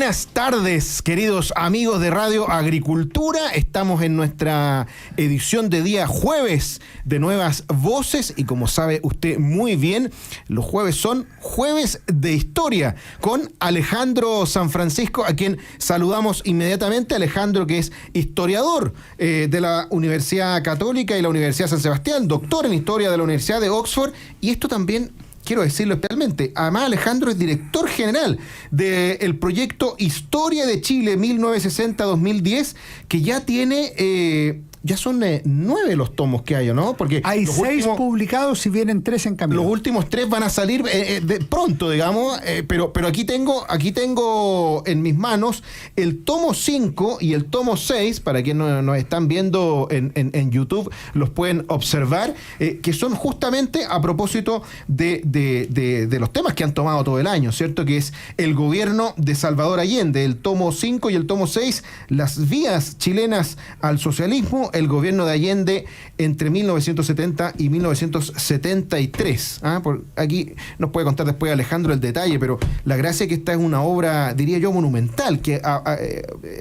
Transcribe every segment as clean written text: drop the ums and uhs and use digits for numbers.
Buenas tardes, queridos amigos de Radio Agricultura. Estamos en nuestra edición de día jueves de Nuevas Voces y como sabe usted muy bien, los jueves son jueves de historia con Alejandro Sanfrancisco, a quien saludamos inmediatamente. Alejandro, que es historiador de la Universidad Católica y la Universidad San Sebastián, doctor en historia de la Universidad de Oxford, y esto también quiero decirlo especialmente. Además, Alejandro es director general del proyecto Historia de Chile 1960-2010, que ya tiene, ya son 9 los tomos que hay, ¿no? Porque hay 6 publicados y vienen 3 en camino. Los últimos 3 van a salir de pronto, digamos, pero aquí tengo en mis manos el tomo 5 y el tomo 6, para quienes nos están viendo en YouTube, los pueden observar, que son justamente a propósito de los temas que han tomado todo el año, ¿cierto? Que es el gobierno de Salvador Allende, el tomo 5 y el tomo 6, las vías chilenas al socialismo, el gobierno de Allende entre 1970 y 1973. Por aquí nos puede contar después Alejandro el detalle, pero la gracia es que esta es una obra, diría yo, monumental, que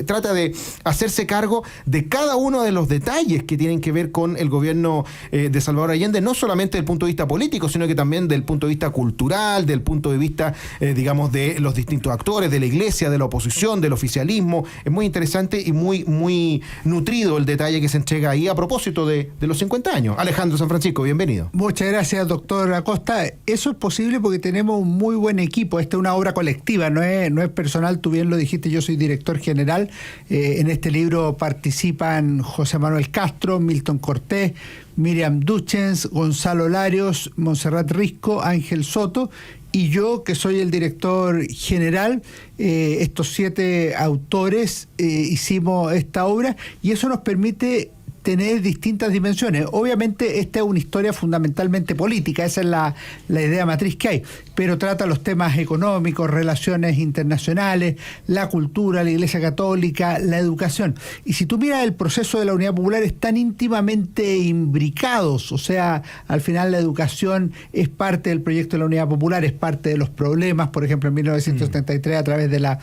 trata de hacerse cargo de cada uno de los detalles que tienen que ver con el gobierno de Salvador Allende, no solamente desde el punto de vista político, sino que también del punto de vista cultural, del punto de vista, digamos, de los distintos actores, de la iglesia, de la oposición, del oficialismo. Es muy interesante y muy nutrido el detalle que se entrega ahí a propósito de los 50 años. Alejandro Sanfrancisco, bienvenido. Muchas gracias, doctor Acosta. Eso es posible porque tenemos un muy buen equipo. Esta es una obra colectiva, no es personal. Tú bien lo dijiste, yo soy director general. En este libro participan José Manuel Castro, Milton Cortés, Miriam Duchens, Gonzalo Larios, Montserrat Risco, Ángel Soto y yo, que soy el director general. Estos 7 autores hicimos esta obra y eso nos permite tener distintas dimensiones. Obviamente esta es una historia fundamentalmente política, esa es la idea matriz que hay, pero trata los temas económicos, relaciones internacionales, la cultura, la Iglesia Católica, la educación. Y si tú miras el proceso de la Unidad Popular, están íntimamente imbricados, o sea, al final la educación es parte del proyecto de la Unidad Popular, es parte de los problemas, por ejemplo, en 1973 a través de la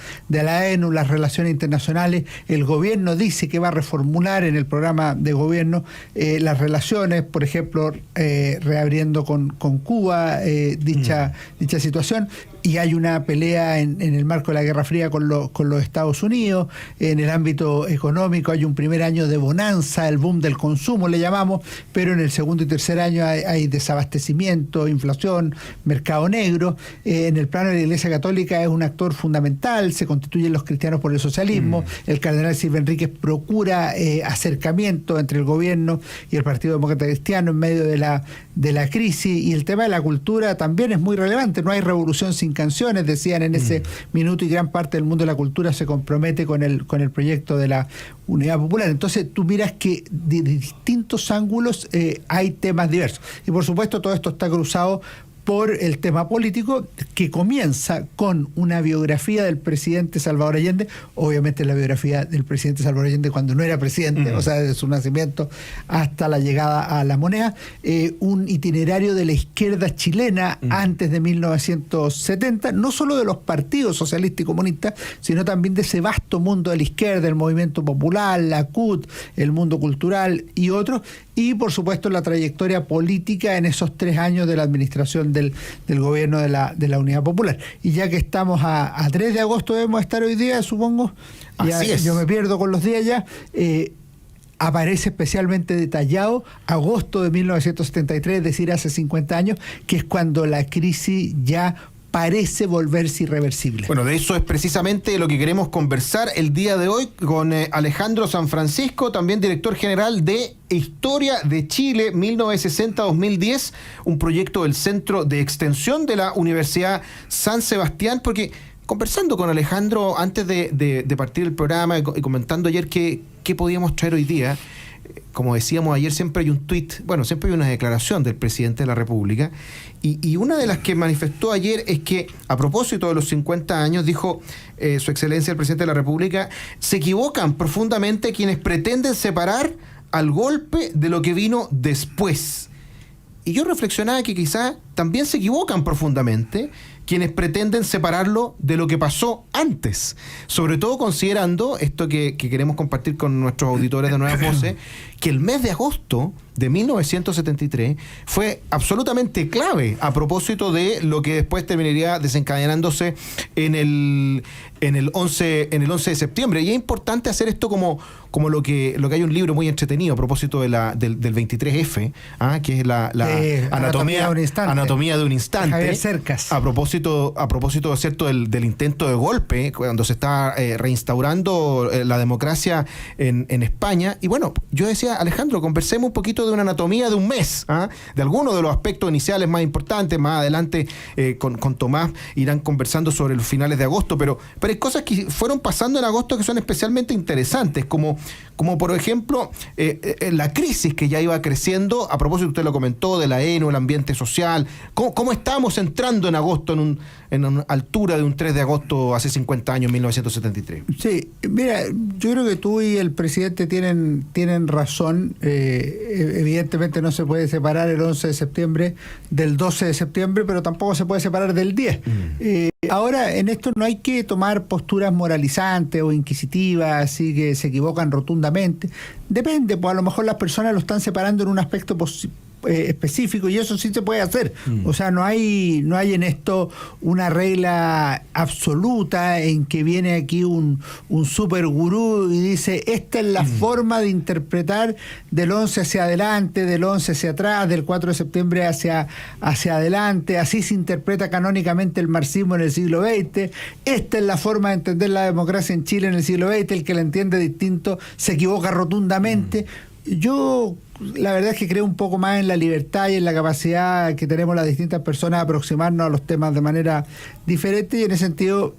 ONU, las relaciones internacionales, el gobierno dice que va a reformular en el programa de gobierno las relaciones, por ejemplo, reabriendo con Cuba dicha situación, y hay una pelea en el marco de la Guerra Fría con los Estados Unidos. En el ámbito económico hay un primer año de bonanza, el boom del consumo le llamamos, pero en el segundo y tercer año hay desabastecimiento, inflación, mercado negro. En el plano de la Iglesia Católica es un actor fundamental, se constituyen los cristianos por el socialismo, el cardenal Silva Enríquez procura acercamiento entre el gobierno y el Partido Demócrata Cristiano en medio de la crisis, y el tema de la cultura también es muy relevante. No hay revolución sin canciones, decían en ese minuto, y gran parte del mundo de la cultura se compromete con el proyecto de la Unidad Popular. Entonces tú miras que de distintos ángulos hay temas diversos, y por supuesto todo esto está cruzado por el tema político, que comienza con una biografía del presidente Salvador Allende, obviamente la biografía del presidente Salvador Allende cuando no era presidente, o sea, desde su nacimiento hasta la llegada a la moneda, un itinerario de la izquierda chilena antes de 1970, no solo de los partidos socialistas y comunistas, sino también de ese vasto mundo de la izquierda, el movimiento popular, la CUT, el mundo cultural y otros, y por supuesto la trayectoria política en esos 3 años de la administración del gobierno de la Unidad Popular. Y ya que estamos a 3 de agosto debemos estar hoy día, supongo. Así es. Yo me pierdo con los días ya. Aparece especialmente detallado agosto de 1973, es decir, hace 50 años, que es cuando la crisis ya parece volverse irreversible. Bueno, de eso es precisamente lo que queremos conversar el día de hoy con Alejandro Sanfrancisco, también director general de Historia de Chile 1960-2010, un proyecto del Centro de Extensión de la Universidad San Sebastián, porque conversando con Alejandro antes de partir el programa y comentando ayer qué podíamos traer hoy día, como decíamos ayer, siempre hay un tuit, siempre hay una declaración del presidente de la República, y una de las que manifestó ayer es que, a propósito de los 50 años, dijo su excelencia el presidente de la República: se equivocan profundamente quienes pretenden separar al golpe de lo que vino después. Y yo reflexionaba que quizá también se equivocan profundamente quienes pretenden separarlo de lo que pasó antes, sobre todo considerando esto que queremos compartir con nuestros auditores de Nuevas Voces, que el mes de agosto de 1973 fue absolutamente clave a propósito de lo que después terminaría desencadenándose en el 11 de septiembre. Y es importante hacer esto como lo que hay un libro muy entretenido a propósito del 23F, que es la anatomía de un instante. Javier Cercas. A propósito, ¿cierto?, del intento de golpe, cuando se está reinstaurando la democracia en España. Y bueno, yo decía, Alejandro, conversemos un poquito de una anatomía de un mes, de algunos de los aspectos iniciales más importantes. Más adelante con Tomás irán conversando sobre los finales de agosto, pero hay cosas que fueron pasando en agosto que son especialmente interesantes, como por ejemplo la crisis que ya iba creciendo, a propósito, usted lo comentó, de la ENU, el ambiente social, cómo estábamos entrando en agosto en una altura de un 3 de agosto hace 50 años, 1973. Sí, mira, yo creo que tú y el presidente tienen razón. Evidentemente no se puede separar el 11 de septiembre del 12 de septiembre, pero tampoco se puede separar del 10. Ahora, en esto no hay que tomar posturas moralizantes o inquisitivas, así que se equivocan rotundamente. Depende, pues a lo mejor las personas lo están separando en un aspecto específico, y eso sí se puede hacer. O sea, no hay en esto una regla absoluta en que viene aquí un super gurú y dice, esta es la forma de interpretar del 11 hacia adelante, del 11 hacia atrás, del 4 de septiembre hacia adelante, así se interpreta canónicamente el marxismo en el siglo XX, esta es la forma de entender la democracia en Chile en el siglo XX, el que la entiende distinto se equivoca rotundamente. Yo la verdad es que creo un poco más en la libertad y en la capacidad que tenemos las distintas personas de aproximarnos a los temas de manera diferente, y en ese sentido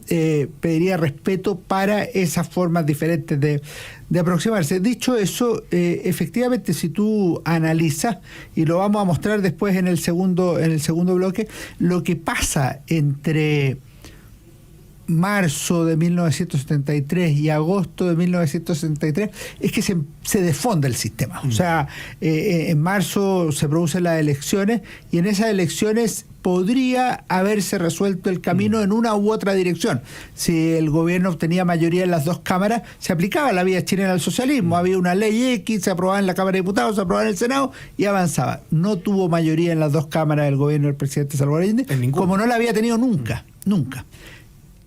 pediría respeto para esas formas diferentes de aproximarse. Dicho eso, efectivamente, si tú analizas, y lo vamos a mostrar después en el segundo bloque, lo que pasa entre marzo de 1973 y agosto de 1973 es que se desfonda el sistema. O sea, en marzo se producen las elecciones, y en esas elecciones podría haberse resuelto el camino en una u otra dirección. Si el gobierno obtenía mayoría en las dos cámaras, se aplicaba la vía chilena al socialismo. Había una ley X, se aprobaba en la Cámara de Diputados, se aprobaba en el Senado y avanzaba. No tuvo mayoría en las dos cámaras el gobierno del presidente Salvador Allende, como no la había tenido nunca.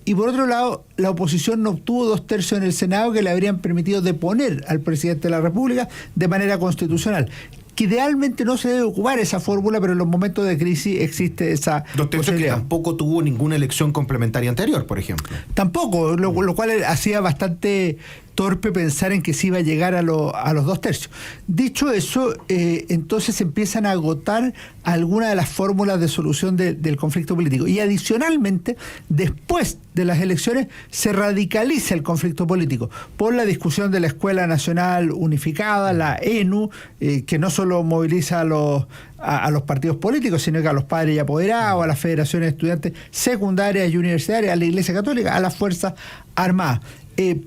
Y por otro lado, la oposición no obtuvo 2/3 en el Senado que le habrían permitido deponer al presidente de la República de manera constitucional. Que idealmente no se debe ocupar esa fórmula, pero en los momentos de crisis existe esa 2/3 que tampoco tuvo ninguna elección complementaria anterior, por ejemplo. Tampoco, lo cual hacía bastante torpe pensar en que se iba a llegar a los 2/3. Dicho eso, entonces empiezan a agotar algunas de las fórmulas de solución del conflicto político. Y adicionalmente, después de las elecciones, se radicaliza el conflicto político por la discusión de la Escuela Nacional Unificada, la ENU, que no solo moviliza a los partidos políticos, sino que a los padres y apoderados, a las federaciones de estudiantes secundarias y universitarias, a la Iglesia Católica, a las Fuerzas Armadas.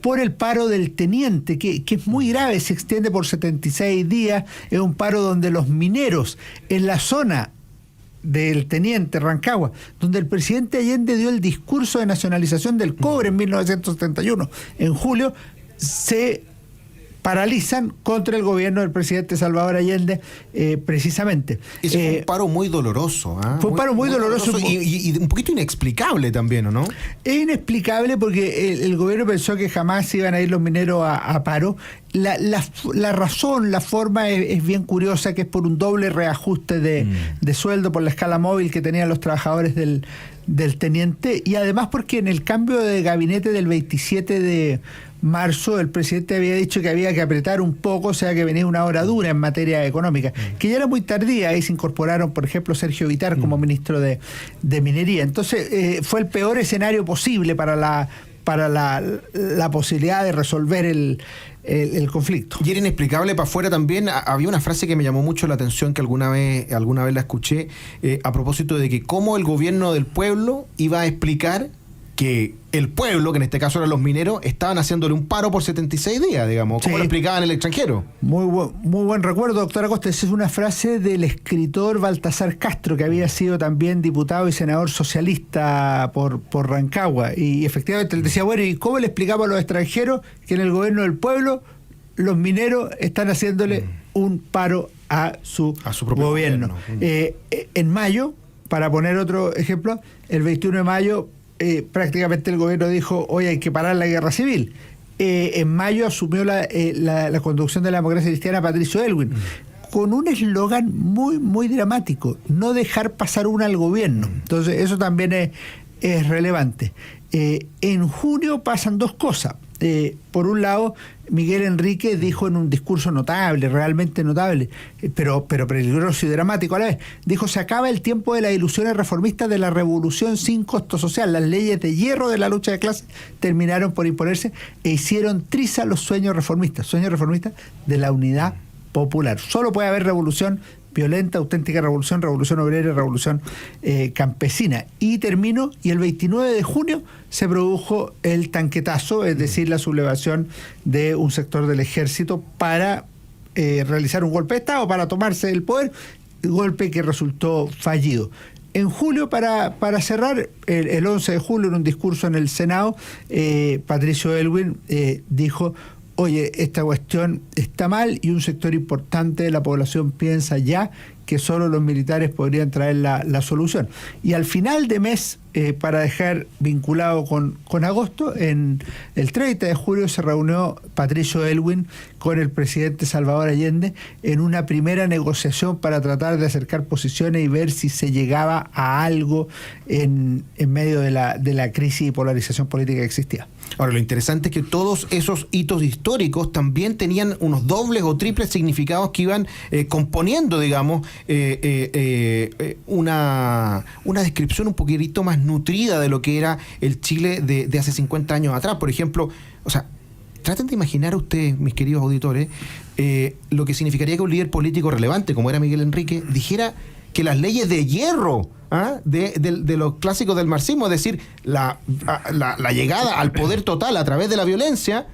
Por el paro del teniente, que es muy grave, se extiende por 76 días, es un paro donde los mineros en la zona del teniente Rancagua, donde el presidente Allende dio el discurso de nacionalización del cobre en 1971, en julio, se paralizan contra el gobierno del presidente Salvador Allende, precisamente. Ese fue un paro muy doloroso. Fue un paro muy doloroso y un poquito inexplicable también, ¿o no? Es inexplicable porque el gobierno pensó que jamás iban a ir los mineros a paro. La razón, la forma es bien curiosa, que es por un doble reajuste de sueldo por la escala móvil que tenían los trabajadores del teniente, y además porque en el cambio de gabinete del 27 de marzo el presidente había dicho que había que apretar un poco, o sea que venía una hora dura en materia económica, que ya era muy tardía. Ahí se incorporaron, por ejemplo, Sergio Vitar como ministro de Minería. Entonces fue el peor escenario posible para la posibilidad de resolver el conflicto. Y era inexplicable para afuera también. Había una frase que me llamó mucho la atención, que alguna vez la escuché, a propósito de que cómo el gobierno del pueblo iba a explicar que el pueblo, que en este caso eran los mineros, estaban haciéndole un paro por 76 días, digamos. ¿Cómo lo explicaban en el extranjero? Muy buen recuerdo, doctor Acosta. Esa es una frase del escritor Baltasar Castro, que había sido también diputado y senador socialista por Rancagua. Y efectivamente él decía, bueno, ¿y cómo le explicamos a los extranjeros que en el gobierno del pueblo los mineros están haciéndole un paro a su propio gobierno? En mayo, para poner otro ejemplo, el 21 de mayo prácticamente el gobierno dijo, oye, hay que parar la guerra civil. En mayo asumió la conducción de la democracia cristiana Patricio Aylwin, con un eslogan muy dramático: no dejar pasar una al gobierno. Entonces eso también es relevante. En junio pasan dos cosas. Por un lado, Miguel Enrique dijo en un discurso notable, realmente notable, pero peligroso y dramático a la vez, dijo: se acaba el tiempo de las ilusiones reformistas de la revolución sin costo social. Las leyes de hierro de la lucha de clases terminaron por imponerse e hicieron trizas los sueños reformistas de la unidad popular. Solo puede haber revolución violenta, auténtica revolución obrera, revolución campesina. Y terminó, y el 29 de junio se produjo el tanquetazo, es decir, la sublevación de un sector del ejército para realizar un golpe de Estado, para tomarse el poder, golpe que resultó fallido. En julio, para cerrar, el 11 de julio, en un discurso en el Senado, Patricio Aylwin dijo: oye, esta cuestión está mal y un sector importante de la población piensa ya que solo los militares podrían traer la solución. Y al final de mes, para dejar vinculado con agosto, en el 30 de julio se reunió Patricio Aylwin con el presidente Salvador Allende en una primera negociación para tratar de acercar posiciones y ver si se llegaba a algo en medio de la crisis y polarización política que existía. Ahora, lo interesante es que todos esos hitos históricos también tenían unos dobles o triples significados que iban componiendo, digamos, una descripción un poquitito más nutrida de lo que era el Chile de hace 50 años atrás. Por ejemplo, o sea, traten de imaginar ustedes, mis queridos auditores, lo que significaría que un líder político relevante, como era Miguel Enrique, dijera que las leyes de hierro de los clásicos del marxismo, es decir, la llegada al poder total a través de la violencia,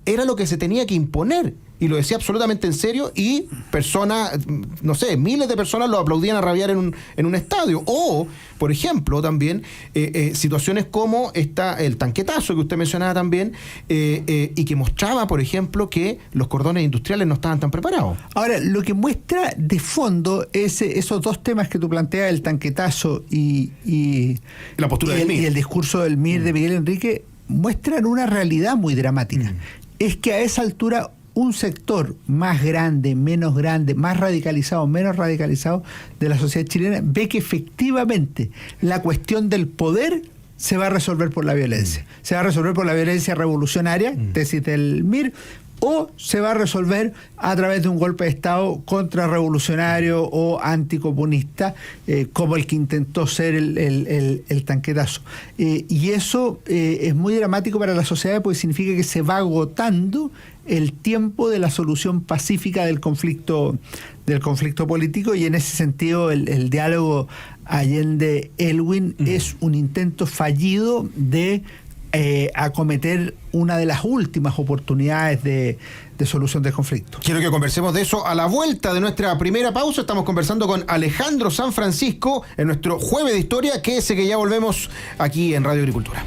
era lo que se tenía que imponer. Y lo decía absolutamente en serio, y personas, no sé, miles de personas lo aplaudían a rabiar en un estadio. O, por ejemplo, también situaciones como el tanquetazo que usted mencionaba también, y que mostraba, por ejemplo, que los cordones industriales no estaban tan preparados. Ahora, lo que muestra de fondo es esos dos temas que tú planteas, el tanquetazo y la postura del MIR. Y el discurso del MIR de Miguel Enrique, muestran una realidad muy dramática. Es que a esa altura un sector más grande, menos grande, más radicalizado, menos radicalizado de la sociedad chilena ve que efectivamente la cuestión del poder se va a resolver por la violencia. Se va a resolver por la violencia revolucionaria, tesis del MIR, o se va a resolver a través de un golpe de Estado contrarrevolucionario o anticomunista, como el que intentó ser el tanquetazo. Y eso es muy dramático para la sociedad, porque significa que se va agotando el tiempo de la solución pacífica del conflicto político, y en ese sentido el diálogo Allende-Aylwin es un intento fallido de acometer una de las últimas oportunidades de solución del conflicto. Quiero que conversemos de eso a la vuelta de nuestra primera pausa. Estamos conversando con Alejandro Sanfrancisco en nuestro Jueves de Historia. Quédese que ya volvemos aquí en Radio Agricultura.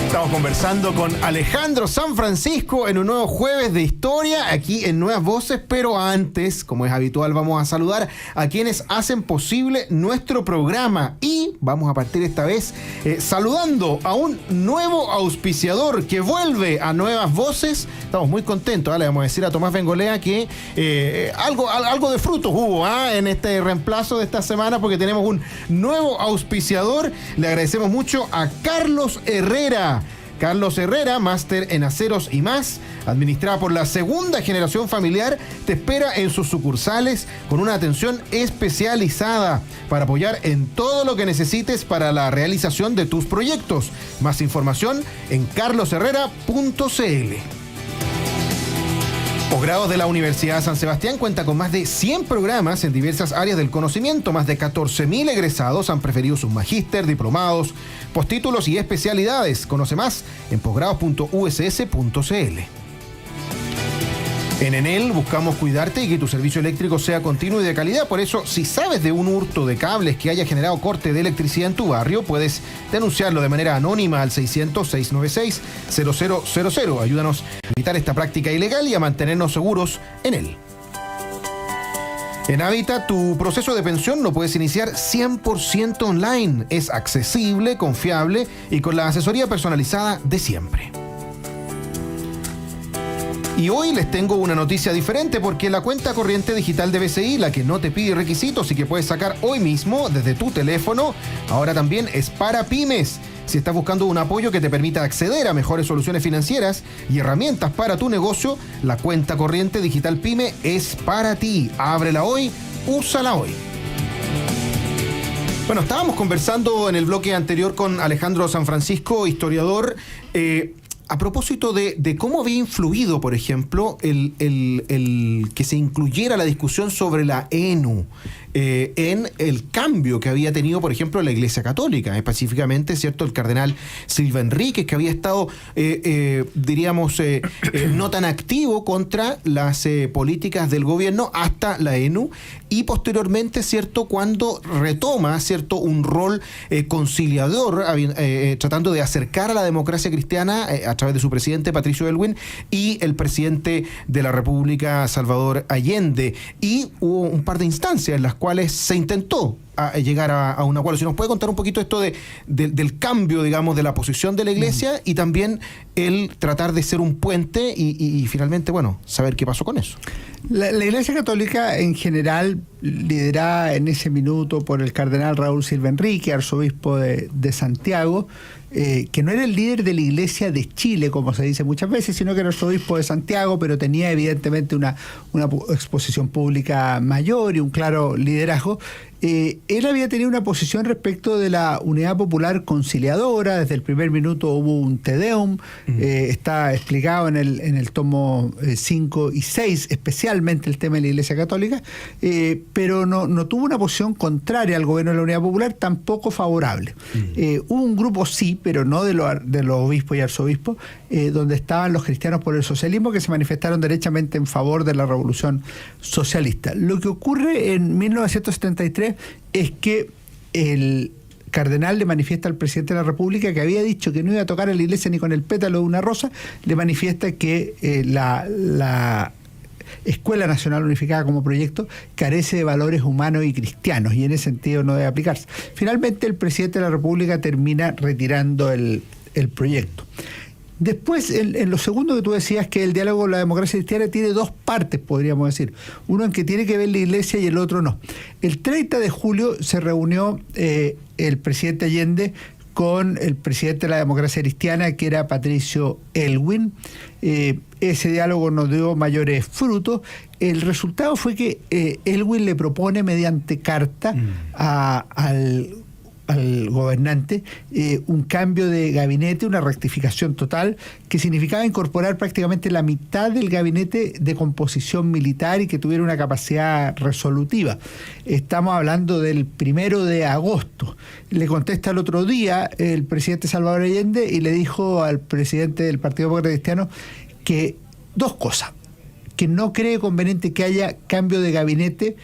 Estamos conversando con Alejandro Sanfrancisco en un nuevo Jueves de Historia, aquí en Nuevas Voces, pero antes, como es habitual, vamos a saludar a quienes hacen posible nuestro programa, y vamos a partir esta vez saludando a un nuevo auspiciador que vuelve a Nuevas Voces. Estamos muy contentos, le vamos a decir a Tomás Bengolea que algo de frutos hubo en este reemplazo de esta semana, porque tenemos un nuevo auspiciador. Le agradecemos mucho a Carlos Herrera. Carlos Herrera, máster en aceros y más, administrada por la segunda generación familiar, te espera en sus sucursales con una atención especializada para apoyar en todo lo que necesites para la realización de tus proyectos. Más información en carlosherrera.cl. Posgrados de la Universidad de San Sebastián cuenta con más de 100 programas en diversas áreas del conocimiento. Más de 14.000 egresados han preferido sus magíster, diplomados, postítulos y especialidades. Conoce más en posgrados.uss.cl. En Enel buscamos cuidarte y que tu servicio eléctrico sea continuo y de calidad. Por eso, si sabes de un hurto de cables que haya generado corte de electricidad en tu barrio, puedes denunciarlo de manera anónima al 600-696-0000. Ayúdanos a evitar esta práctica ilegal y a mantenernos seguros en él. En Hábitat, tu proceso de pensión lo puedes iniciar 100% online. Es accesible, confiable y con la asesoría personalizada de siempre. Y hoy les tengo una noticia diferente porque la cuenta corriente digital de BCI, la que no te pide requisitos y que puedes sacar hoy mismo desde tu teléfono, ahora también es para pymes. Si estás buscando un apoyo que te permita acceder a mejores soluciones financieras y herramientas para tu negocio, la cuenta corriente digital PYME es para ti. Ábrela hoy, úsala hoy. Bueno, estábamos conversando en el bloque anterior con Alejandro Sanfrancisco, historiador, a propósito de cómo había influido, por ejemplo, el que se incluyera la discusión sobre la ENU en el cambio que había tenido, por ejemplo, la Iglesia Católica, específicamente, ¿cierto?, el cardenal Silva Enríquez, que había estado, no tan activo contra las políticas del gobierno hasta la ENU, y posteriormente, ¿cierto?, cuando retoma, ¿cierto?, un rol conciliador, tratando de acercar a la democracia cristiana a través de su presidente Patricio Aylwin y el presidente de la República Salvador Allende, y hubo un par de instancias en las cuales se intentó llegar a un acuerdo. Si nos puede contar un poquito esto del cambio, digamos, de la posición de la Iglesia y también el tratar de ser un puente y finalmente, bueno, saber qué pasó con eso. La Iglesia Católica en general, liderada en ese minuto por el cardenal Raúl Silva Enríquez, arzobispo de Santiago, que no era el líder de la Iglesia de Chile, como se dice muchas veces, sino que era arzobispo de Santiago, pero tenía evidentemente una exposición pública mayor y un claro liderazgo. Él había tenido una posición respecto de la unidad popular conciliadora. Desde el primer minuto hubo un Te Deum, está explicado en el tomo 5 y 6, especialmente el tema de la Iglesia Católica, pero no tuvo una posición contraria al gobierno de la unidad popular, tampoco favorable. Hubo un grupo sí, pero no de los obispos y arzobispos, donde estaban los cristianos por el socialismo, que se manifestaron derechamente en favor de la revolución socialista. Lo que ocurre en 1973 es que el cardenal le manifiesta al presidente de la República, que había dicho que no iba a tocar a la Iglesia ni con el pétalo de una rosa, le manifiesta que la Escuela Nacional Unificada como proyecto carece de valores humanos y cristianos, y en ese sentido no debe aplicarse. Finalmente el presidente de la República termina retirando el proyecto. Después, en lo segundo que tú decías, que el diálogo con la democracia cristiana tiene dos partes, podríamos decir. Uno en que tiene que ver la Iglesia y el otro no. El 30 de julio se reunió el presidente Allende con el presidente de la democracia cristiana, que era Patricio Aylwin. Ese diálogo no dio mayores frutos. El resultado fue que Aylwin le propone mediante carta al gobernante un cambio de gabinete, una rectificación total, que significaba incorporar prácticamente la mitad del gabinete de composición militar y que tuviera una capacidad resolutiva. Estamos hablando del 1 de agosto. Le contesta el otro día el presidente Salvador Allende y le dijo al presidente del Partido Demócrata Cristiano que dos cosas: que no cree conveniente que haya cambio de gabinete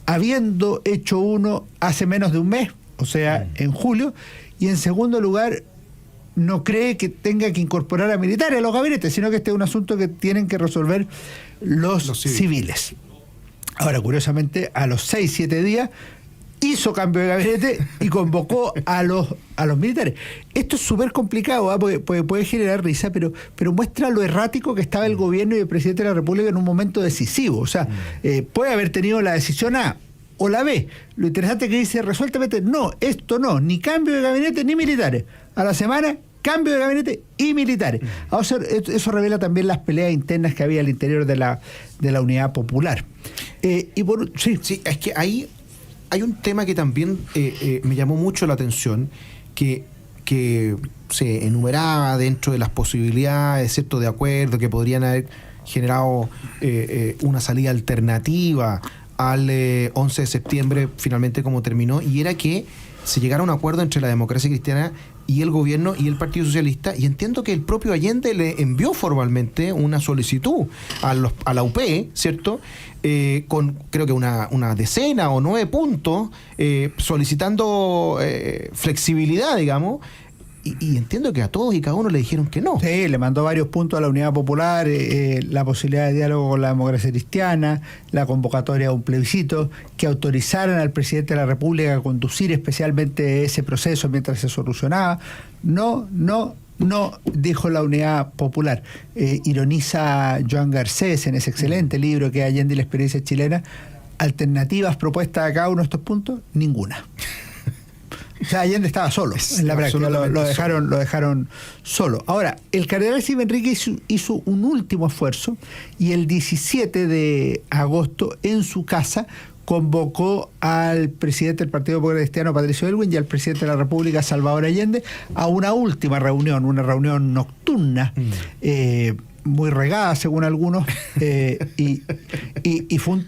habiendo hecho uno hace menos de un mes, o sea, en julio, y en segundo lugar, no cree que tenga que incorporar a militares a los gabinetes, sino que este es un asunto que tienen que resolver los civiles. Ahora, curiosamente, a los 6-7 días hizo cambio de gabinete y convocó a los militares. Esto es súper complicado, porque puede generar risa, pero muestra lo errático que estaba el gobierno y el presidente de la República en un momento decisivo. O sea, puede haber tenido la decisión A o la B. Lo interesante es que dice resueltamente: no, esto no, ni cambio de gabinete ni militares. A la semana, cambio de gabinete y militares. O sea, eso revela también las peleas internas que había al interior de la Unidad Popular. Sí, es que ahí hay un tema que también me llamó mucho la atención, que se enumeraba dentro de las posibilidades, ¿cierto?, de acuerdo que podrían haber, generado una salida alternativa al 11 de septiembre, finalmente como terminó, y era que se llegara a un acuerdo entre la democracia cristiana y el gobierno y el Partido Socialista, y entiendo que el propio Allende le envió formalmente una solicitud a la UP, ¿cierto? Con creo que una decena o 9 puntos, solicitando flexibilidad, digamos. Y entiendo que a todos y cada uno le dijeron que no. Sí, le mandó varios puntos a la Unidad Popular, la posibilidad de diálogo con la democracia cristiana, la convocatoria a un plebiscito, que autorizaran al presidente de la República a conducir especialmente ese proceso mientras se solucionaba. No, dijo la Unidad Popular. Ironiza Joan Garcés en ese excelente libro que es Allende y la experiencia chilena. Alternativas propuestas a cada uno de estos puntos, ninguna. O sea, Allende estaba solo en la práctica, lo dejaron solo. Ahora, el cardenal Silva Enrique hizo un último esfuerzo y el 17 de agosto en su casa convocó al presidente del Partido Popular Cristiano, Patricio Aylwin, y al presidente de la República, Salvador Allende, a una última reunión, una reunión nocturna, muy regada según algunos, y fue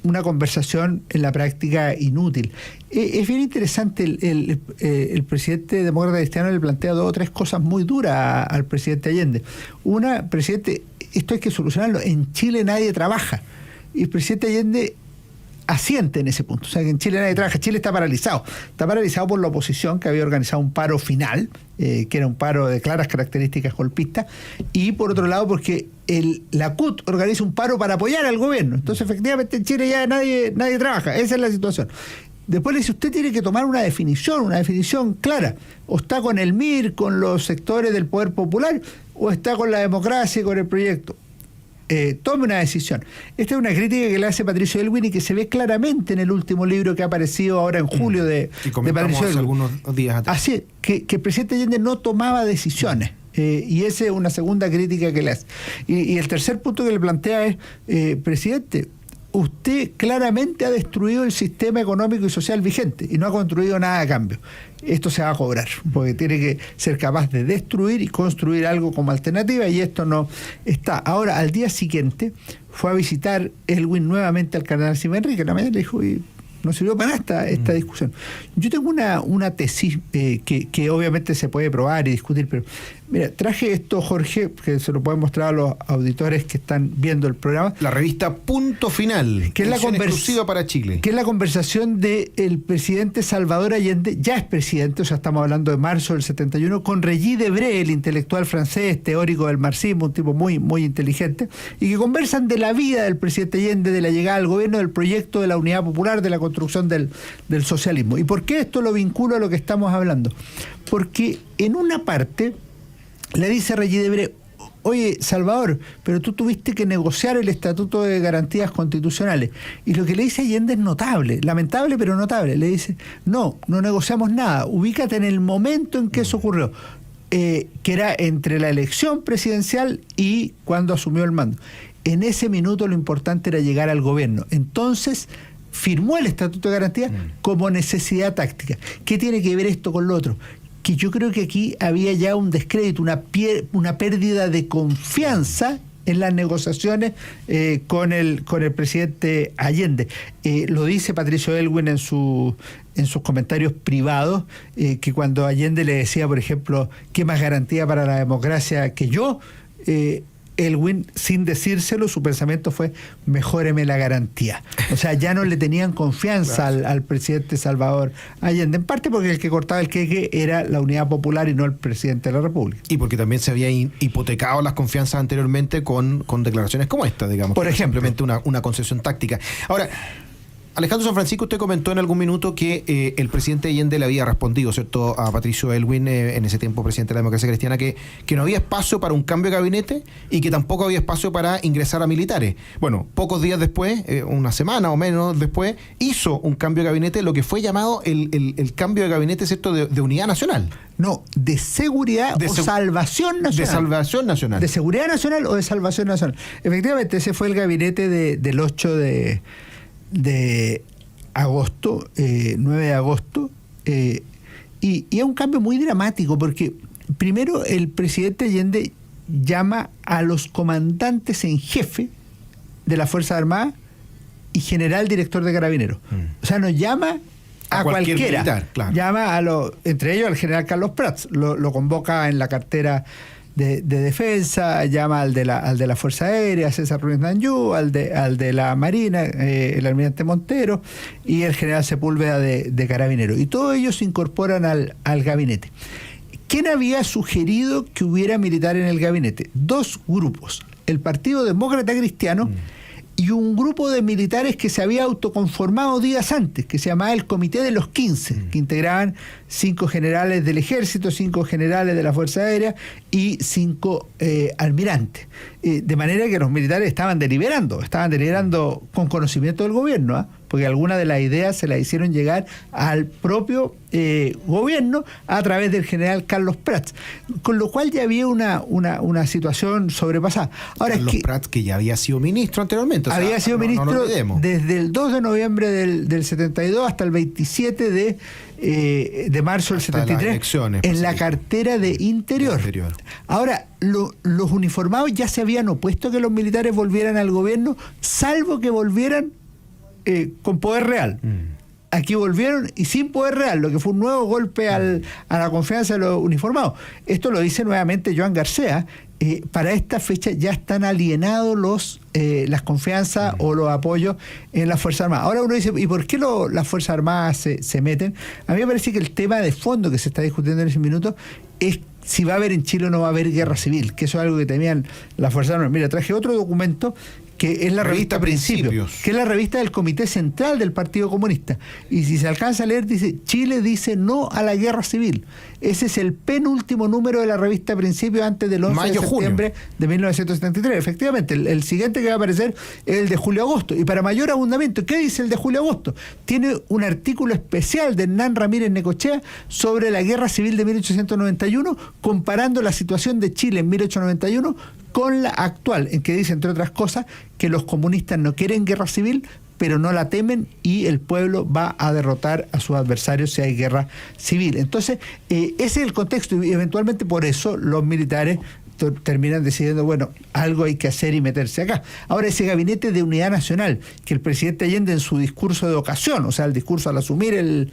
una conversación en la práctica inútil. Es bien interesante, el presidente demócrata cristiano le plantea 2 o 3 cosas muy duras al presidente Allende. Una, presidente, esto hay que solucionarlo, en Chile nadie trabaja. Y el presidente Allende asiente en ese punto. O sea, que en Chile nadie trabaja. Chile está paralizado. Está paralizado por la oposición, que había organizado un paro final, que era un paro de claras características golpistas, y por otro lado porque la CUT organiza un paro para apoyar al gobierno. Entonces, efectivamente, en Chile ya nadie trabaja. Esa es la situación. Después le dice, usted tiene que tomar una definición clara. O está con el MIR, con los sectores del poder popular, o está con la democracia y con el proyecto. Tome una decisión. Esta es una crítica que le hace Patricio Aylwin y que se ve claramente en el último libro que ha aparecido ahora en julio de Patricio Aylwin. Algunos días atrás. Así que el presidente Allende no tomaba decisiones. Y esa es una segunda crítica que le hace. Y el tercer punto que le plantea es, presidente, usted claramente ha destruido el sistema económico y social vigente y no ha construido nada a cambio. Esto se va a cobrar, porque tiene que ser capaz de destruir y construir algo como alternativa, y esto no está. Ahora, al día siguiente, fue a visitar Aylwin nuevamente al cardenal Silva Enrique. La mañana le dijo, no sirvió para nada esta discusión. Yo tengo una tesis que obviamente se puede probar y discutir, pero mira, traje esto, Jorge, que se lo pueden mostrar a los auditores que están viendo el programa. La revista Punto Final, que es la exclusiva para Chile. Que es la conversación del presidente Salvador Allende, ya es presidente, o sea, estamos hablando de marzo del 71, con Regis Debray, el intelectual francés, teórico del marxismo, un tipo muy, muy inteligente, y que conversan de la vida del presidente Allende, de la llegada al gobierno, del proyecto de la Unidad Popular, de la construcción del socialismo. ¿Y por qué esto lo vinculo a lo que estamos hablando? Porque en una parte le dice Regis Debray, oye, Salvador, pero tú tuviste que negociar el Estatuto de Garantías Constitucionales. Y lo que le dice Allende es notable, lamentable pero notable. Le dice, no negociamos nada, ubícate en el momento en que eso ocurrió, que era entre la elección presidencial y cuando asumió el mando. En ese minuto lo importante era llegar al gobierno. Entonces firmó el Estatuto de Garantías como necesidad táctica. ¿Qué tiene que ver esto con lo otro? Que yo creo que aquí había ya un descrédito, una pérdida de confianza en las negociaciones con el presidente Allende. Lo dice Patricio Aylwin en sus comentarios privados, que cuando Allende le decía, por ejemplo, ¿qué más garantía para la democracia que yo? Aylwin, sin decírselo, su pensamiento fue, mejóreme la garantía. O sea, ya no le tenían confianza al presidente Salvador Allende, en parte porque el que cortaba el queque era la Unidad Popular y no el presidente de la República. Y porque también se había hipotecado las confianzas anteriormente con declaraciones como esta, digamos. Por ejemplo. Simplemente una concesión táctica. Ahora, Alejandro San Francisco, usted comentó en algún minuto que el presidente Allende le había respondido, ¿cierto?, a Patricio Aylwin, en ese tiempo presidente de la democracia cristiana, que no había espacio para un cambio de gabinete y que tampoco había espacio para ingresar a militares. Bueno, pocos días después, una semana o menos después, hizo un cambio de gabinete, lo que fue llamado el cambio de gabinete, ¿cierto?, de unidad nacional. No, de seguridad o salvación nacional. De salvación nacional. De seguridad nacional o de salvación nacional. Efectivamente, ese fue el gabinete del 8 de agosto, 9 de agosto, y es un cambio muy dramático porque primero el presidente Allende llama a los comandantes en jefe de las Fuerzas Armadas y general director de Carabineros. O sea, no llama a cualquiera. Militar, claro. Llama entre ellos al general Carlos Prats, lo convoca en la cartera de defensa, llama al de la Fuerza Aérea, César Ruiz Nanyú, al de la Marina, el almirante Montero, y el general Sepúlveda de Carabineros. Y todos ellos se incorporan al gabinete. ¿Quién había sugerido que hubiera militar en el gabinete? Dos grupos, el Partido Demócrata Cristiano y un grupo de militares que se había autoconformado días antes, que se llamaba el Comité de los 15, que integraban 5 generales del Ejército, 5 generales de la Fuerza Aérea y 5 almirantes. De manera que los militares estaban deliberando con conocimiento del gobierno, porque algunas de las ideas se las hicieron llegar al propio gobierno a través del general Carlos Prats, con lo cual ya había una situación sobrepasada. Ahora, Carlos Prats, que ya había sido ministro anteriormente. Había sido ministro desde el 2 de noviembre del 72 hasta el 27 de marzo del 73 en la cartera de Interior. Ahora, los uniformados ya se habían opuesto a que los militares volvieran al gobierno, salvo que volvieran con poder real. Aquí volvieron y sin poder real, lo que fue un nuevo golpe a la confianza de los uniformados. Esto lo dice nuevamente Joan García. Para esta fecha ya están alienados las confianzas o los apoyos en las Fuerzas Armadas. Ahora uno dice, ¿y por qué las Fuerzas Armadas se meten? A mí me parece que el tema de fondo que se está discutiendo en ese minuto es si va a haber en Chile o no va a haber guerra civil, que eso es algo que temían las Fuerzas Armadas. Mira, traje otro documento que es la revista Principios, que es la revista del Comité Central del Partido Comunista. Y si se alcanza a leer, dice, Chile dice no a la guerra civil. Ese es el penúltimo número de la revista Principios antes del 11 de septiembre de 1973. Efectivamente, el siguiente que va a aparecer es el de julio-agosto. Y para mayor abundamiento, ¿qué dice el de julio-agosto? Tiene un artículo especial de Hernán Ramírez Necochea sobre la guerra civil de 1891, comparando la situación de Chile en 1891 con la actual, en que dice, entre otras cosas, que los comunistas no quieren guerra civil, pero no la temen y el pueblo va a derrotar a sus adversarios si hay guerra civil. Entonces, ese es el contexto y eventualmente por eso los militares terminan decidiendo, bueno, algo hay que hacer y meterse acá. Ahora, ese gabinete de unidad nacional, que el presidente Allende en su discurso de ocasión, o sea, el discurso al asumir el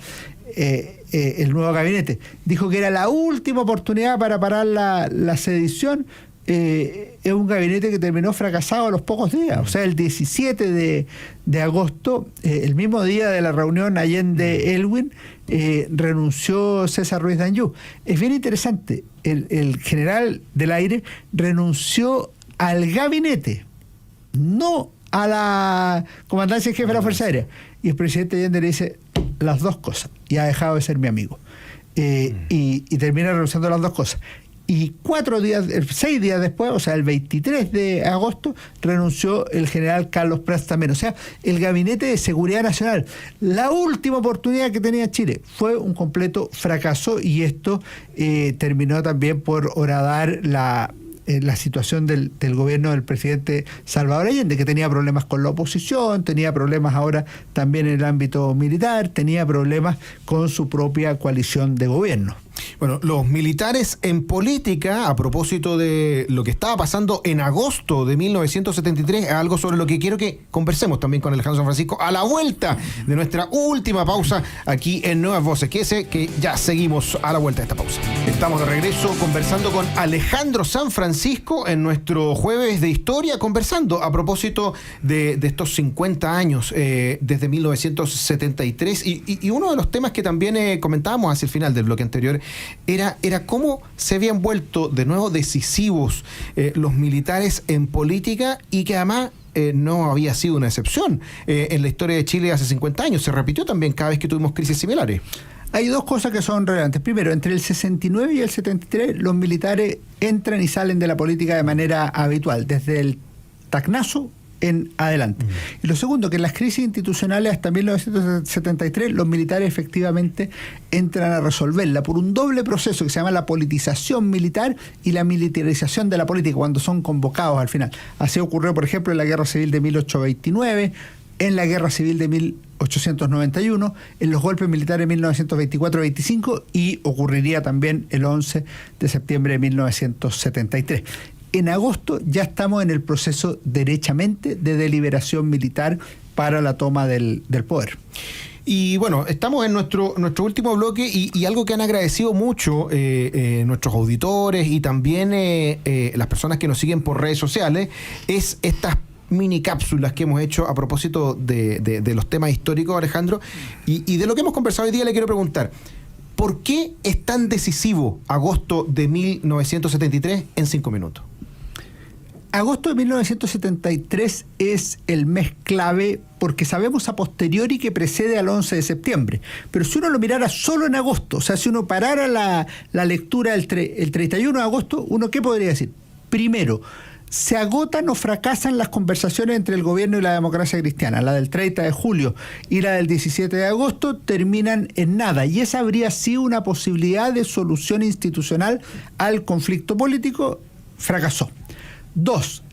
nuevo gabinete, dijo que era la última oportunidad para parar la sedición, es un gabinete que terminó fracasado a los pocos días. O sea, el 17 de agosto, el mismo día de la reunión Allende-Elwin, renunció César Ruiz Nanyú. Es bien interesante, el general del aire renunció al gabinete, no a la comandancia en jefe de la Fuerza Aérea. Y el presidente Allende le dice las dos cosas, y ha dejado de ser mi amigo. Y termina renunciando a las dos cosas. Y 6 días después, o sea, el 23 de agosto, renunció el general Carlos Prats también. O sea, el Gabinete de Seguridad Nacional, la última oportunidad que tenía Chile, fue un completo fracaso y esto terminó también por horadar la situación del gobierno del presidente Salvador Allende, que tenía problemas con la oposición, tenía problemas ahora también en el ámbito militar, tenía problemas con su propia coalición de gobierno. Bueno, los militares en política, a propósito de lo que estaba pasando en agosto de 1973, es algo sobre lo que quiero que conversemos también con Alejandro San Francisco a la vuelta de nuestra última pausa aquí en Nuevas Voces. Que ya seguimos a la vuelta de esta pausa. Estamos de regreso conversando con Alejandro San Francisco en nuestro jueves de historia, conversando a propósito de estos 50 años desde 1973 y uno de los temas que también comentábamos hacia el final del bloque anterior era cómo se habían vuelto de nuevo decisivos los militares en política y que además no había sido una excepción en la historia de Chile hace 50 años. Se repitió también cada vez que tuvimos crisis similares. Hay dos cosas que son relevantes. Primero, entre el 69 y el 73 los militares entran y salen de la política de manera habitual, desde el Tacnazo en adelante. Y lo segundo, que en las crisis institucionales hasta 1973 los militares efectivamente entran a resolverla por un doble proceso que se llama la politización militar y la militarización de la política cuando son convocados al final. Así ocurrió, por ejemplo, en la Guerra Civil de 1829, en la Guerra Civil de 1891, en los golpes militares de 1924-25 y ocurriría también el 11 de septiembre de 1973. en agosto ya estamos en el proceso derechamente de deliberación militar para la toma del poder. Y bueno, estamos en nuestro último bloque y algo que han agradecido mucho nuestros auditores y también las personas que nos siguen por redes sociales es estas mini cápsulas que hemos hecho a propósito de los temas históricos, Alejandro, y de lo que hemos conversado hoy día le quiero preguntar, ¿por qué es tan decisivo agosto de 1973 en 5 minutos? Agosto de 1973 es el mes clave porque sabemos a posteriori que precede al 11 de septiembre. Pero si uno lo mirara solo en agosto, o sea, si uno parara la lectura el 31 de agosto, ¿uno qué podría decir? Primero, se agotan o fracasan las conversaciones entre el gobierno y la democracia cristiana. La del 30 de julio y la del 17 de agosto terminan en nada. Y esa habría sido una posibilidad de solución institucional al conflicto político. Fracasó. 2.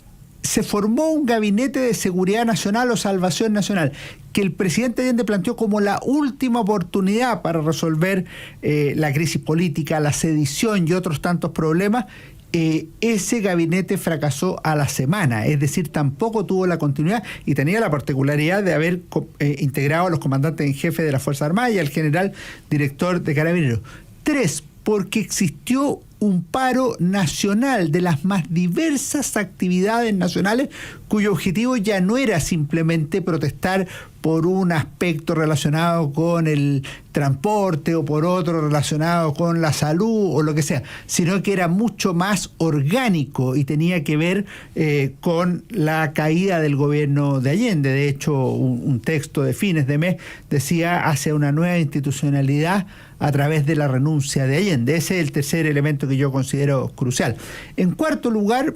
Se formó un gabinete de seguridad nacional o salvación nacional que el presidente Allende planteó como la última oportunidad para resolver la crisis política, la sedición y otros tantos problemas. Ese gabinete fracasó a la semana, es decir, tampoco tuvo la continuidad y tenía la particularidad de haber integrado a los comandantes en jefe de la Fuerza Armada y al general director de Carabineros. 3. Porque existió un paro nacional de las más diversas actividades nacionales cuyo objetivo ya no era simplemente protestar por un aspecto relacionado con el transporte o por otro relacionado con la salud o lo que sea, sino que era mucho más orgánico y tenía que ver con la caída del gobierno de Allende. De hecho, un texto de fines de mes decía hacia una nueva institucionalidad a través de la renuncia de Allende. Ese es el tercer elemento que yo considero crucial. En cuarto lugar,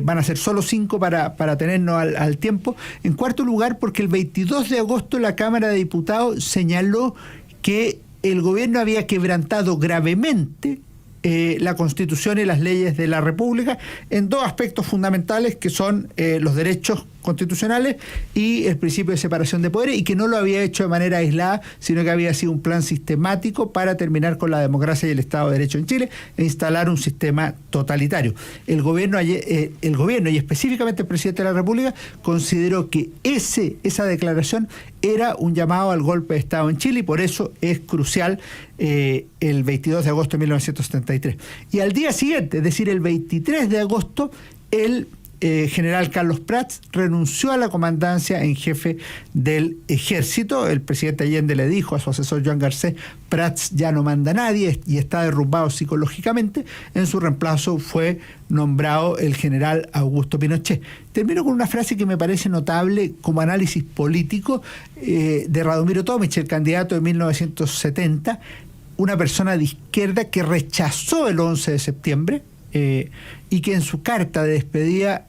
van a ser solo 5 para tenernos al tiempo. En cuarto lugar, porque el 22 de agosto la Cámara de Diputados señaló que el gobierno había quebrantado gravemente la Constitución y las leyes de la República en 2 aspectos fundamentales que son los derechos constitucionales y el principio de separación de poderes, y que no lo había hecho de manera aislada, sino que había sido un plan sistemático para terminar con la democracia y el Estado de Derecho en Chile e instalar un sistema totalitario. El gobierno y específicamente el presidente de la República consideró que esa declaración era un llamado al golpe de Estado en Chile y por eso es crucial el 22 de agosto de 1973. Y al día siguiente, es decir, el 23 de agosto, el general Carlos Prats renunció a la comandancia en jefe del ejército. El presidente Allende le dijo a su asesor Joan Garcés: Prats ya no manda a nadie y está derrumbado psicológicamente. En su reemplazo fue nombrado el general Augusto Pinochet. Termino con una frase que me parece notable como análisis político de Radomiro Tomic, el candidato de 1970, una persona de izquierda que rechazó el 11 de septiembre, y que en su carta de despedida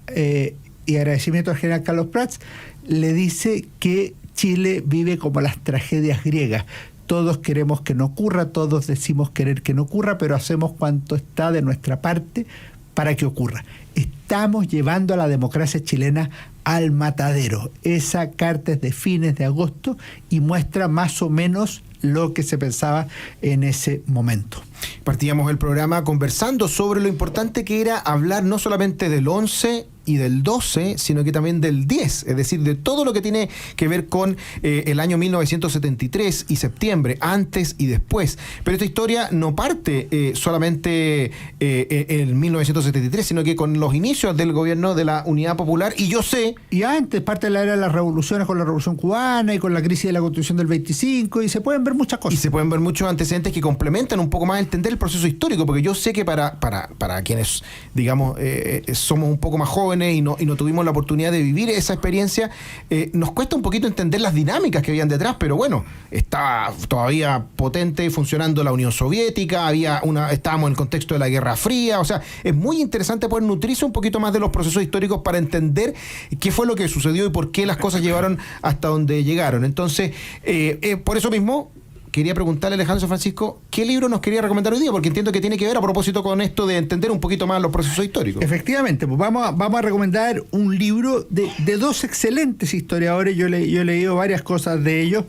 y agradecimiento al general Carlos Prats le dice que Chile vive como las tragedias griegas. Todos queremos que no ocurra, todos decimos querer que no ocurra, pero hacemos cuanto está de nuestra parte para que ocurra. Estamos llevando a la democracia chilena al matadero. Esa carta es de fines de agosto y muestra más o menos lo que se pensaba en ese momento. Partíamos el programa conversando sobre lo importante que era hablar no solamente del 11 y del 12, sino que también del 10, es decir, de todo lo que tiene que ver con el año 1973 y septiembre, antes y después. Pero esta historia no parte solamente en 1973, sino que con los inicios del gobierno de la Unidad Popular, y yo sé... Y antes, parte de la era de las revoluciones, con la Revolución Cubana y con la crisis de la Constitución del 25, y se pueden ver muchas cosas. Y se pueden ver muchos antecedentes que complementan un poco más entender el proceso histórico, porque yo sé que para quienes, digamos, somos un poco más jóvenes y no tuvimos la oportunidad de vivir esa experiencia, nos cuesta un poquito entender las dinámicas que habían detrás, pero bueno, estaba todavía potente funcionando la Unión Soviética, estábamos en el contexto de la Guerra Fría, o sea, es muy interesante poder nutrirse un poquito más de los procesos históricos para entender qué fue lo que sucedió y por qué las cosas llegaron hasta donde llegaron. Entonces, por eso mismo quería preguntarle a Alejandro Francisco qué libro nos quería recomendar hoy día, porque entiendo que tiene que ver a propósito con esto de entender un poquito más los procesos históricos. Efectivamente, pues vamos a recomendar un libro de 2 excelentes historiadores. Yo he leído varias cosas de ellos.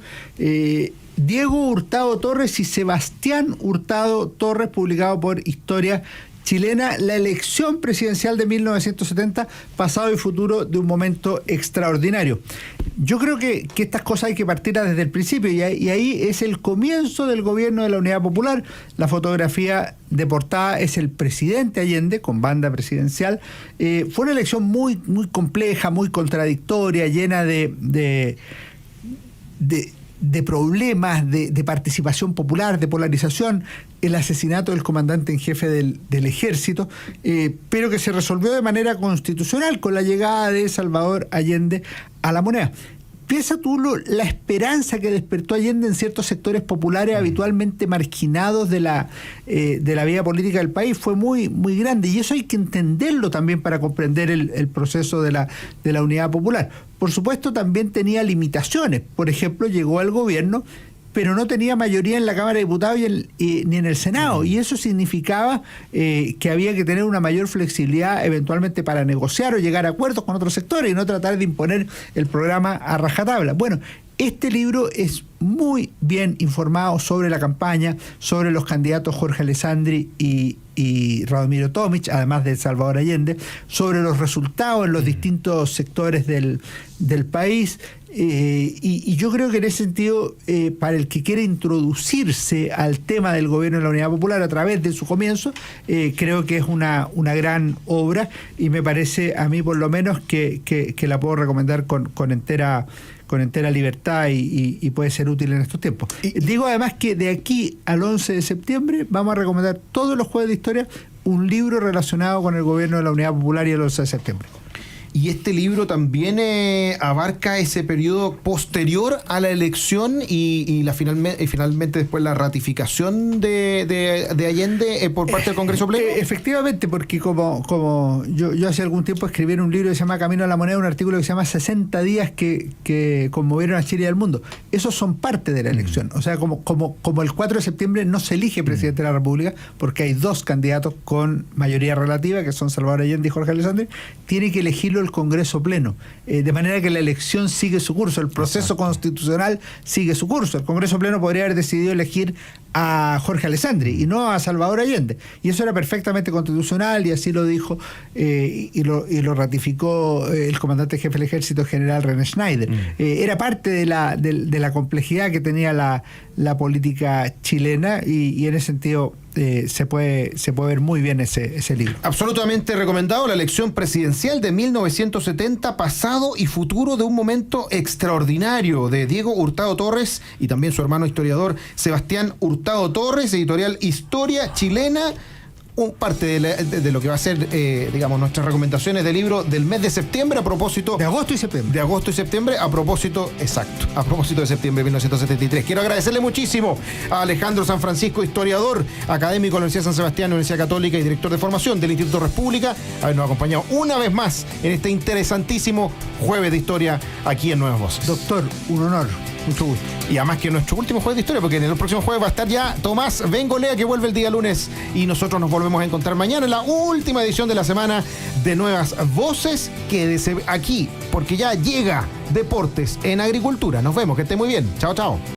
Diego Hurtado Torres y Sebastián Hurtado Torres, publicado por Historia chilena, la elección presidencial de 1970, pasado y futuro de un momento extraordinario. Yo creo que estas cosas hay que partir desde el principio y ahí es el comienzo del gobierno de la Unidad Popular. La fotografía de portada es el presidente Allende con banda presidencial. Fue una elección muy, muy compleja, muy contradictoria, llena de problemas, de participación popular, de polarización, el asesinato del comandante en jefe del ejército, pero que se resolvió de manera constitucional con la llegada de Salvador Allende a la moneda. Piensa tú la esperanza que despertó Allende en ciertos sectores populares habitualmente marginados de la vida política del país, fue muy, muy grande, y eso hay que entenderlo también para comprender el proceso de la Unidad Popular. Por supuesto, también tenía limitaciones. Por ejemplo, llegó al gobierno, pero no tenía mayoría en la Cámara de Diputados ni en el Senado, y eso significaba que había que tener una mayor flexibilidad eventualmente para negociar o llegar a acuerdos con otros sectores y no tratar de imponer el programa a rajatabla. Bueno, este libro es muy bien informado sobre la campaña, sobre los candidatos Jorge Alessandri y Radomiro Tomic, además de Salvador Allende, sobre los resultados en los distintos sectores del país. Y yo creo que en ese sentido, para el que quiere introducirse al tema del gobierno de la Unidad Popular a través de su comienzo, creo que es una gran obra, y me parece a mí por lo menos que la puedo recomendar con entera libertad y puede ser útil en estos tiempos. Digo además que de aquí al 11 de septiembre vamos a recomendar todos los jueves de historia un libro relacionado con el gobierno de la Unidad Popular y el 11 de septiembre. Y este libro también abarca ese periodo posterior a la elección y finalmente después la ratificación de Allende por parte del Congreso Pleno. Efectivamente, porque como yo hace algún tiempo escribí en un libro que se llama Camino a la Moneda, un artículo que se llama 60 días que conmovieron a Chile y al mundo. Esos son parte de la elección. O sea, como el 4 de septiembre no se elige presidente de la República, porque hay dos candidatos con mayoría relativa, que son Salvador Allende y Jorge Alessandri, tiene que elegirlo el Congreso Pleno, de manera que la elección sigue su curso, el proceso constitucional sigue su curso. El Congreso Pleno podría haber decidido elegir a Jorge Alessandri y no a Salvador Allende, y eso era perfectamente constitucional, y así lo dijo y lo ratificó el comandante jefe del ejército, general René Schneider. Era parte de la complejidad que tenía la política chilena, y en ese sentido se puede ver muy bien ese libro. Absolutamente recomendado, la elección presidencial de 1970, pasado y futuro de un momento extraordinario, de Diego Hurtado Torres y también su hermano historiador Sebastián Hurtado Torres, editorial Historia Chilena. Parte de lo que va a ser, digamos, nuestras recomendaciones de libro del mes de septiembre, a propósito... De agosto y septiembre. De agosto y septiembre, a propósito de septiembre de 1973. Quiero agradecerle muchísimo a Alejandro San Francisco, historiador, académico de la Universidad de San Sebastián, Universidad Católica y director de formación del Instituto República, habernos acompañado una vez más en este interesantísimo jueves de historia aquí en Nuevas Voces. Doctor, un honor. Mucho gusto. Y además que nuestro último jueves de historia, porque en el próximo jueves va a estar ya Tomás Bengolea, que vuelve el día lunes, y nosotros nos volvemos a encontrar mañana en la última edición de la semana de Nuevas Voces. Quédese aquí, porque ya llega Deportes en Agricultura. Nos vemos, que esté muy bien. Chao, chao.